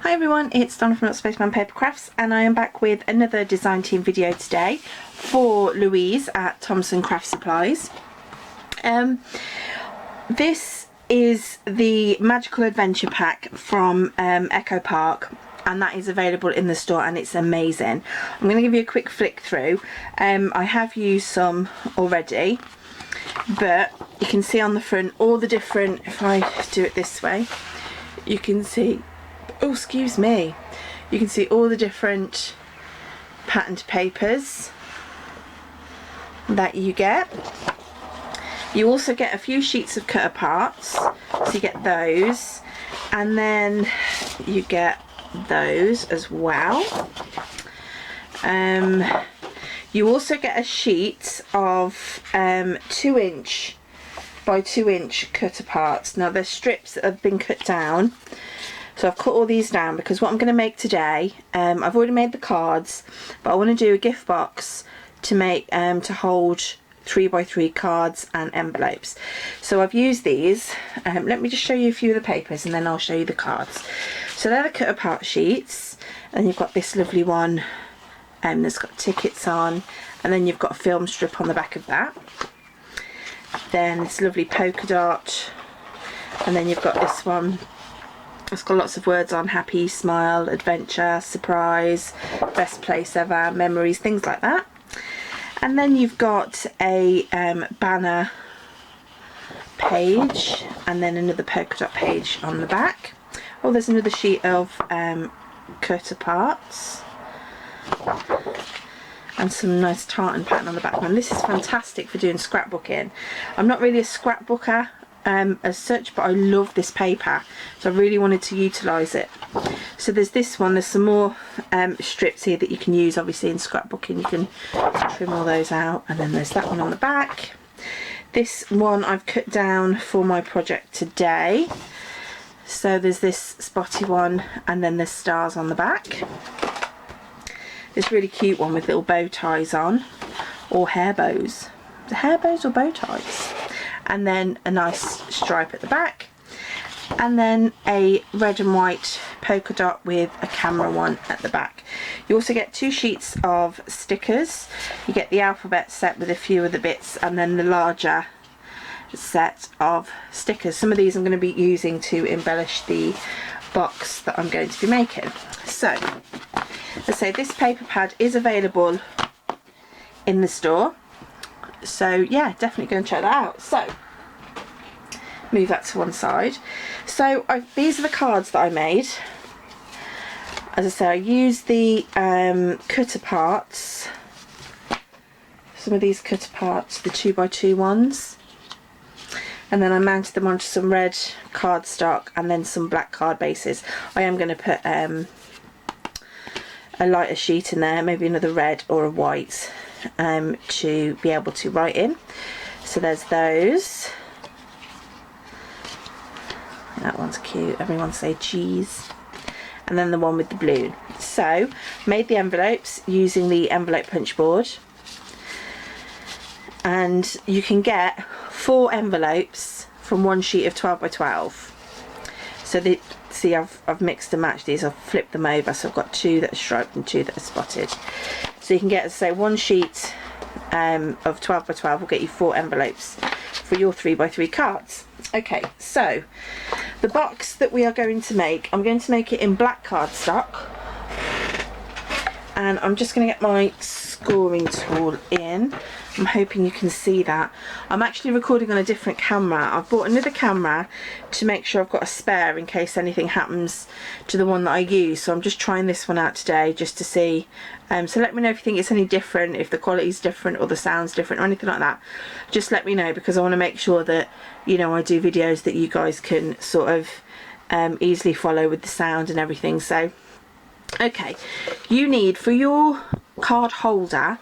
Hi everyone, it's Donna from Spaceman Paper Crafts, and I am back with another design team video today for Louise at Thompson Craft Supplies. This is the Magical Adventure Pack from Echo Park, and that is available in the store and it's amazing. I'm going to give you a quick flick through. I have used some already, but you can see on the front all the different, if I do it this way, you can see, oh excuse me, you can see all the different patterned papers that you get. You also get a few sheets of cut aparts, so you get those, and then you get those as well. You also get a sheet of 2" by 2" cut aparts. Now there's strips that have been cut down, so I've cut all these down because what I'm going to make today, I've already made the cards, but I want to do a gift box to make to hold 3x3 cards and envelopes. So I've used these. Let me just show you a few of the papers and then I'll show you the cards. So they're the cut apart sheets, and you've got this lovely one that's got tickets on, and then you've got a film strip on the back of that. Then this lovely polka dot, and then you've got this one. It's got lots of words on: happy, smile, adventure, surprise, best place ever, memories, things like that. And then you've got a banner page, and then another polka dot page on the back. Oh, there's another sheet of cut aparts and some nice tartan pattern on the back. And this is fantastic for doing scrapbooking. I'm not really a scrapbooker as such, but I love this paper, so I really wanted to utilise it. So there's this one, there's some more strips here that you can use obviously in scrapbooking. You can trim all those out, and then there's that one on the back. This one I've cut down for my project today. So there's this spotty one, and then there's stars on the back. This really cute one with little bow ties on, or hair bows. The hair bows or bow ties? And then a nice stripe at the back, and then a red and white polka dot with a camera one at the back. You also get 2 sheets of stickers. You get the alphabet set with a few of the bits, and then the larger set of stickers. Some of these I'm going to be using to embellish the box that I'm going to be making. So let's say this paper pad is available in the store, so yeah, definitely go and check that out. So move that to one side. So these are the cards that I made. As I say, I used the cut aparts, some of these cut aparts, the 2x2 ones, and then I mounted them onto some red cardstock and then some black card bases. I am going to put a lighter sheet in there, maybe another red or a white, to be able to write in. So there's those. That one's cute, everyone say cheese. And then the one with the balloon. So made the envelopes using the envelope punch board, and you can get 4 envelopes from one sheet of 12x12. So see, I've mixed and matched these. I've flipped them over, so I've got 2 that are striped and 2 that are spotted. So you can get, say, one sheet of 12x12 will get you 4 envelopes for your 3x3 cards. Okay, so the box that we are going to make, I'm going to make it in black cardstock, and I'm just going to get my scoring tool in. I'm hoping you can see that. I'm actually recording on a different camera. I've bought another camera to make sure I've got a spare in case anything happens to the one that I use. So I'm just trying this one out today just to see. So let me know if you think it's any different, if the quality's different or the sound's different or anything like that. Just let me know, because I want to make sure that, you know, I do videos that you guys can sort of easily follow with the sound and everything. So okay, you need, for your card holder,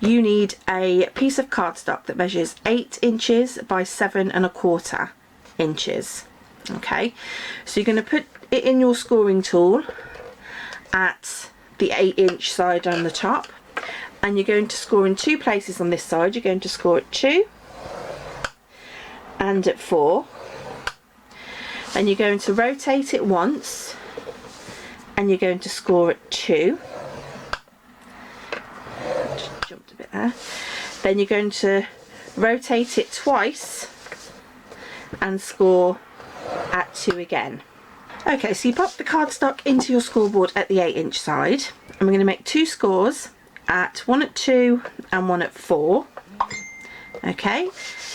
you need a piece of cardstock that measures 8 inches by 7¼ inches. Okay, so you're going to put it in your scoring tool at the 8-inch side on the top, and you're going to score in 2 places on this side. You're going to score at 2 and at 4. Then you're going to rotate it once and you're going to score at 2. Just jumped a bit there. Then you're going to rotate it twice and score at 2 again. Okay, so you pop the cardstock into your scoreboard at the 8-inch side, and we're going to make 2 scores at 1 at 2 and 1 at 4. Okay,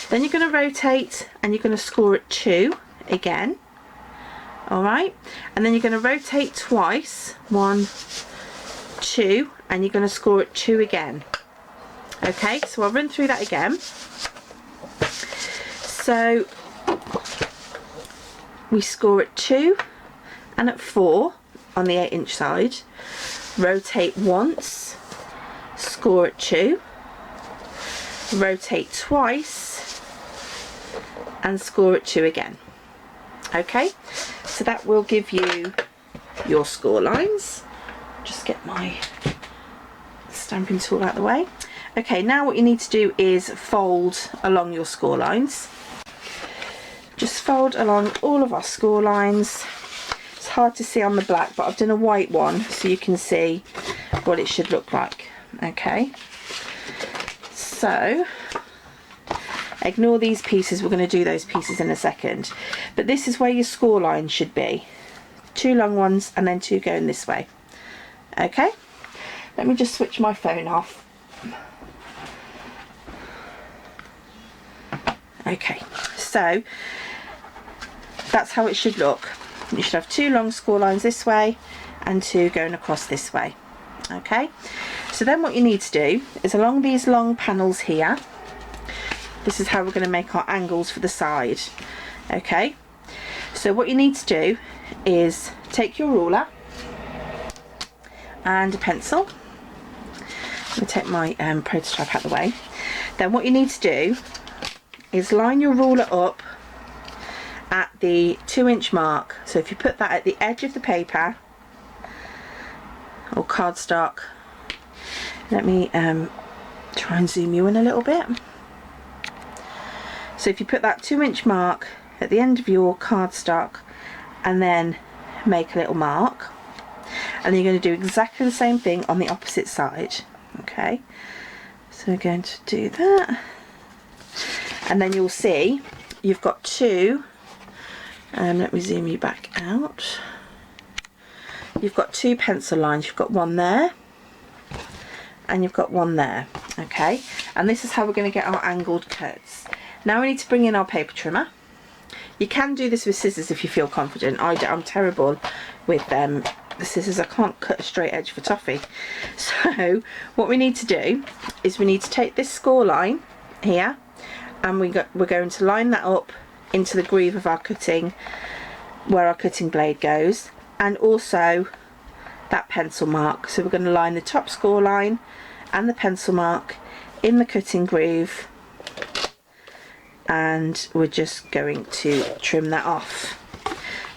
then you're going to rotate and you're going to score at 2 again. Alright, and then you're going to rotate twice, 1, 2, and you're going to score at 2 again. Okay, so I'll run through that again. So we score at 2 and at 4 on the 8-inch side, rotate once, score at 2, rotate twice and score at 2 again. Okay, so that will give you your score lines. Just get my stamping tool out of the way. Okay, now what you need to do is fold along your score lines. Just fold along all of our score lines. It's hard to see on the black, but I've done a white one so you can see what it should look like. Okay, so ignore these pieces, we're going to do those pieces in a second, but this is where your score line should be. 2 long ones and then 2 going this way. Okay, let me just switch my phone off. Okay, so that's how it should look. You should have 2 long score lines this way and 2 going across this way. Okay, so then what you need to do is along these long panels here, this is how we're going to make our angles for the side. Okay, so what you need to do is take your ruler and a pencil. Let me take my prototype out of the way. Then what you need to do is line your ruler up at the 2-inch mark. So if you put that at the edge of the paper or cardstock, let me try and zoom you in a little bit. So if you put that 2-inch mark at the end of your cardstock and then make a little mark, and then you're going to do exactly the same thing on the opposite side. Okay, so we're going to do that, and then you'll see you've got 2, let me zoom you back out, you've got 2 pencil lines, you've got one there and you've got one there. Okay, and this is how we're going to get our angled cuts. Now we need to bring in our paper trimmer. You can do this with scissors if you feel confident. I'm terrible with the scissors. I can't cut a straight edge for toffee. So what we need to do is we need to take this score line here, and we're going to line that up into the groove of our cutting, where our cutting blade goes, and also that pencil mark. So we're going to line the top score line and the pencil mark in the cutting groove, and we're just going to trim that off.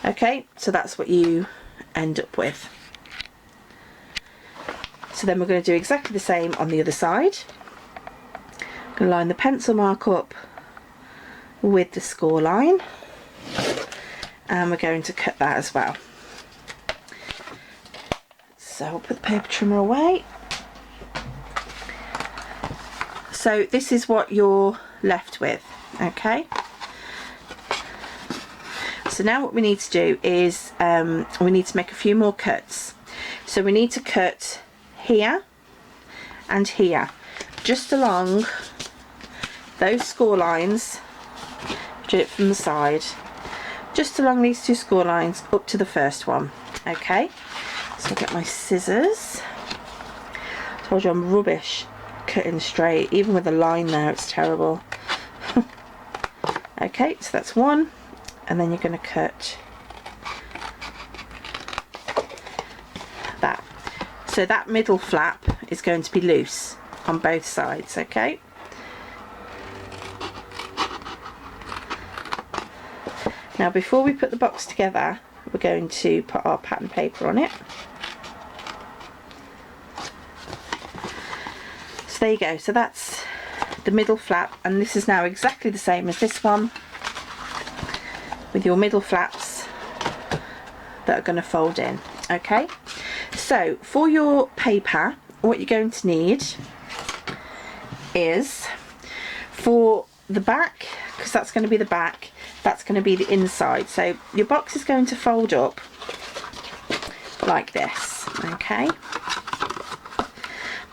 Okay, so that's what you end up with. So then we're going to do exactly the same on the other side. I'm going to line the pencil mark up with the score line, and we're going to cut that as well. So I'll put the paper trimmer away. So this is what you're left with. Okay, so now what we need to do is we need to make a few more cuts. So we need to cut here and here, just along those score lines. Do it from the side, just along these 2 score lines up to the first one. Okay, so I'll get my scissors. I told you I'm rubbish cutting straight, even with a line there, it's terrible. Okay, so that's one, and then you're going to cut that. So that middle flap is going to be loose on both sides. Okay, now before we put the box together, we're going to put our pattern paper on it. So there you go, so that's the middle flap, and this is now exactly the same as this one, with your middle flaps that are going to fold in. Okay, so for your paper, what you're going to need is, for the back, because that's going to be the back, that's going to be the inside. So your box is going to fold up like this. Okay,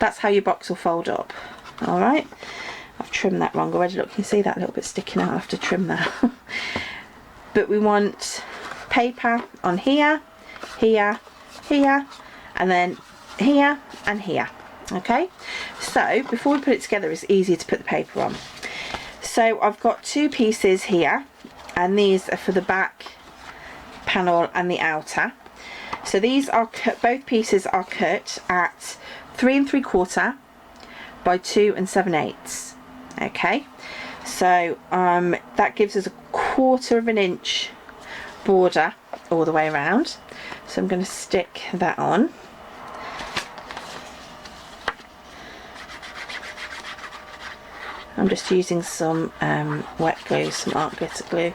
that's how your box will fold up. All right, I've trimmed that wrong already. Look, you see that little bit sticking out. I have to trim that. But we want paper on here, here, here, and then here and here. Okay, so before we put it together, it's easier to put the paper on. So I've got two pieces here, and these are for the back panel and the outer. So these are cut, both pieces are cut at 3 3/4 by 2 7/8. Okay, so that gives us a 1/4 inch border all the way around. So I'm going to stick that on. I'm just using some wet glue, some art glitter glue.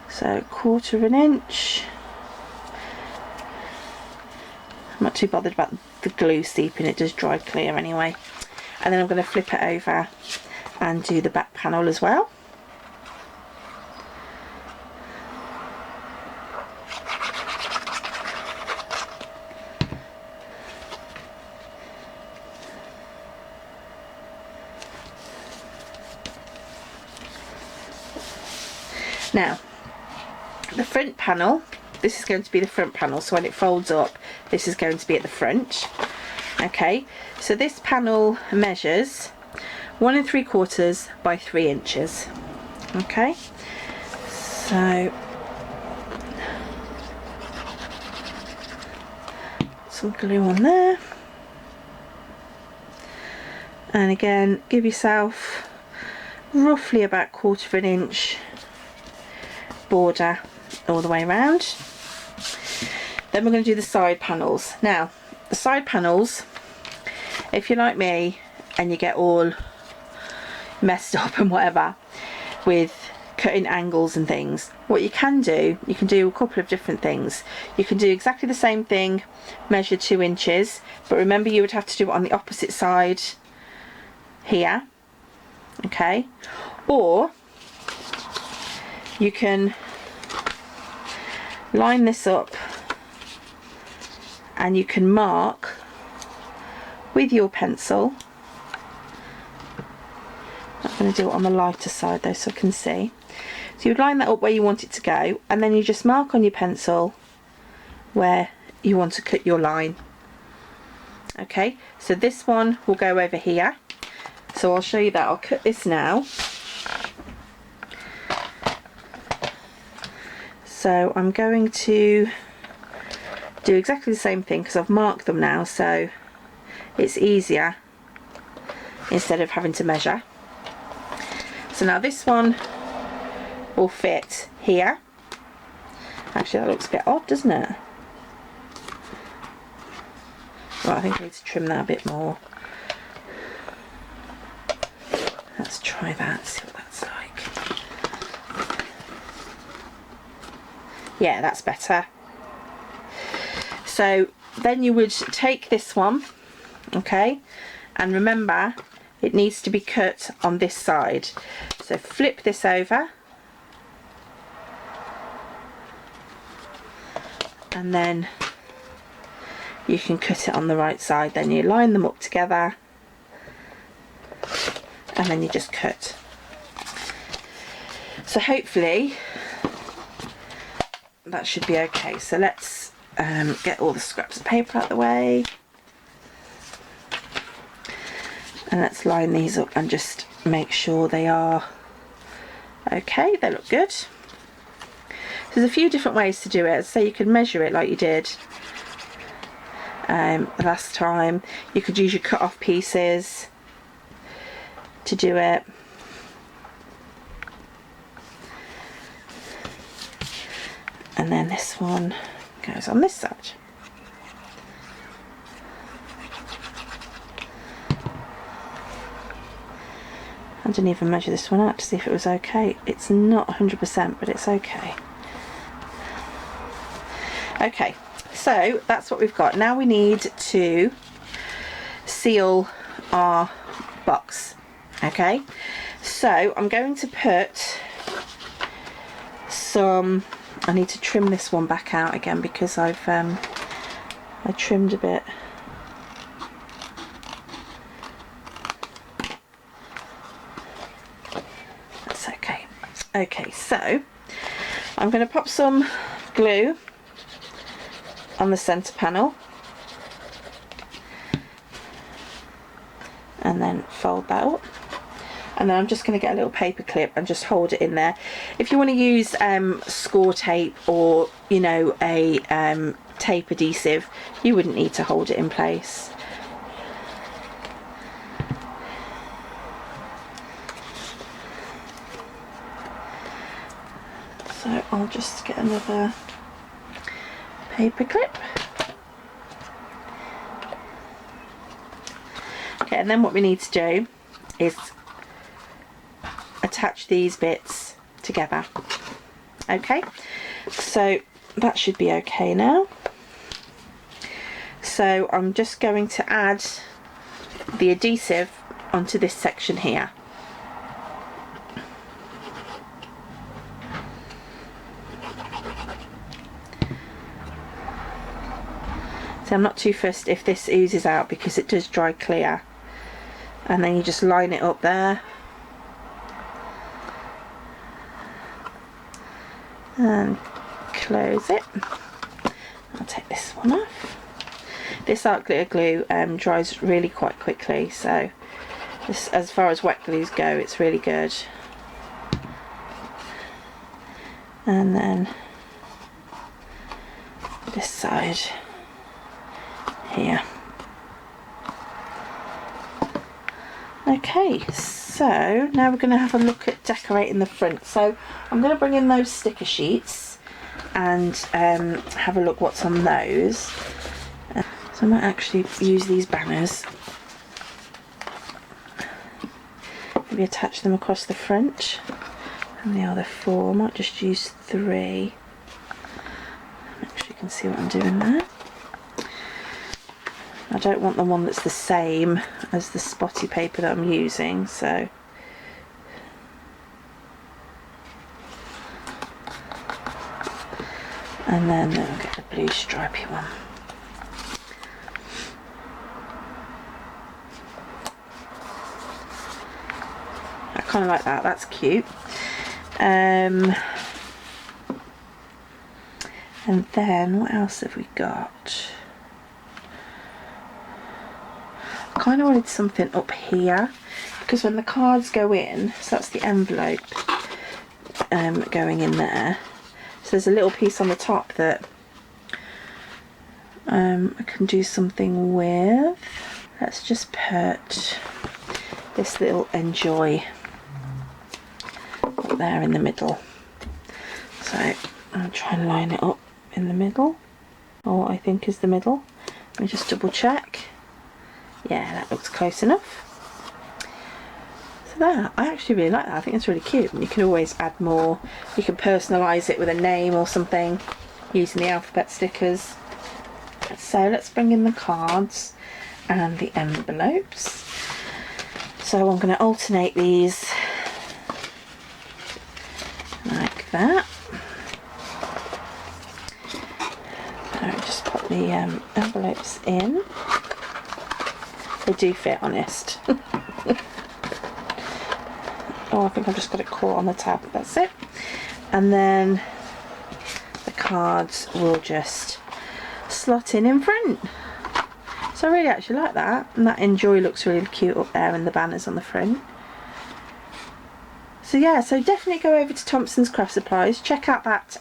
So 1/4 inch. I'm not too bothered about the glue seeping, it does dry clear anyway. And then I'm going to flip it over and do the back panel as well. Now, the front panel, this is going to be the front panel, so when it folds up, this is going to be at the front. Okay, so this panel measures 1 3/4 by 3 inches. Okay, so some glue on there, and again, give yourself roughly about 1/4 inch border all the way around. Then we're going to do the side panels. Now, the side panels, if you're like me and you get all messed up and whatever with cutting angles and things, what you can do a couple of different things. You can do exactly the same thing, measure 2 inches, but remember you would have to do it on the opposite side here. Okay, or you can line this up and you can mark with your pencil. I'm going to do it on the lighter side though so I can see. So you would line that up where you want it to go, and then you just mark on your pencil where you want to cut your line. Okay, so this one will go over here. So I'll show you that. I'll cut this now. So I'm going to do exactly the same thing because I've marked them now, so it's easier instead of having to measure. So now this one will fit here. Actually, that looks a bit odd, doesn't it? Right, I think I need to trim that a bit more. Let's try that, see what that's like. Yeah, that's better. So then you would take this one, okay, and remember it needs to be cut on this side. So flip this over and then you can cut it on the right side. Then you line them up together and then you just cut. So hopefully that should be okay. So let's get all the scraps of paper out of the way, and let's line these up and just make sure they are okay. They look good. There's a few different ways to do it. So you could measure it like you did last time. You could use your cut off pieces to do it. And then this one goes on this side. didn't even measure this one out to see if it was okay. It's not 100%, but it's okay. Okay, so that's what we've got. Now we need to seal our box. Okay, so I'm going to put some, I need to trim this one back out again because I trimmed a bit. That's okay. Okay, so I'm going to pop some glue on the center panel and then fold that up, and then I'm just going to get a little paper clip and just hold it in there. If you want to use score tape or, you know, a tape adhesive, you wouldn't need to hold it in place. So I'll just get another paper clip. Okay, and then what we need to do is attach these bits together. Okay, so that should be okay now. So I'm just going to add the adhesive onto this section here. So I'm not too fussed if this oozes out because it does dry clear. And then you just line it up there. And close it. I'll take this one off. This art glitter glue dries really quite quickly, so this, as far as wet glues go, it's really good. And then this side here. Okay, so now we're going to have a look at decorating the front. So I'm going to bring in those sticker sheets and have a look what's on those. So I might actually use these banners, maybe attach them across the front, and the other 4, I might just use 3. Make sure you can see what I'm doing there. I don't want the one that's the same as the spotty paper that I'm using, so and then I'll get the blue stripy one. I kind of like that, that's cute. And then what else have we got? I kind of wanted something up here because when the cards go in, so that's the envelope going in there, so there's a little piece on the top that I can do something with. Let's just put this little enjoy up there in the middle. So I'll try and line it up in the middle, or what I think is the middle. Let me just double check. Yeah, that looks close enough. So there, I actually really like that. I think it's really cute. And you can always add more. You can personalise it with a name or something using the alphabet stickers. So let's bring in the cards and the envelopes. So I'm going to alternate these like that. So just put the envelopes in. They do fit, honest. Oh, I think I've just got it caught on the tab. That's it. And then the cards will just slot in front. So I really actually like that. And that enjoy looks really cute up there, and the banners on the front. So yeah, so definitely go over to Thompson's Craft Supplies. Check out that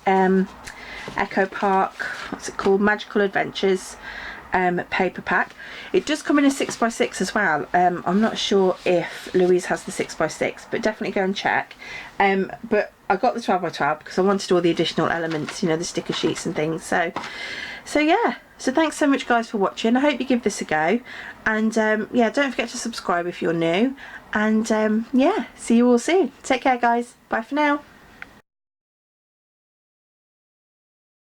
Echo Park, what's it called? Magical Adventures paper pack. It does come in a 6x6 as well. I'm not sure if Louise has the 6x6, but definitely go and check. But I got the 12x12 because I wanted all the additional elements, you know, the sticker sheets and things. So So yeah, so thanks so much guys for watching. I hope you give this a go, and yeah, don't forget to subscribe if you're new, and yeah, see you all soon. Take care guys, bye for now.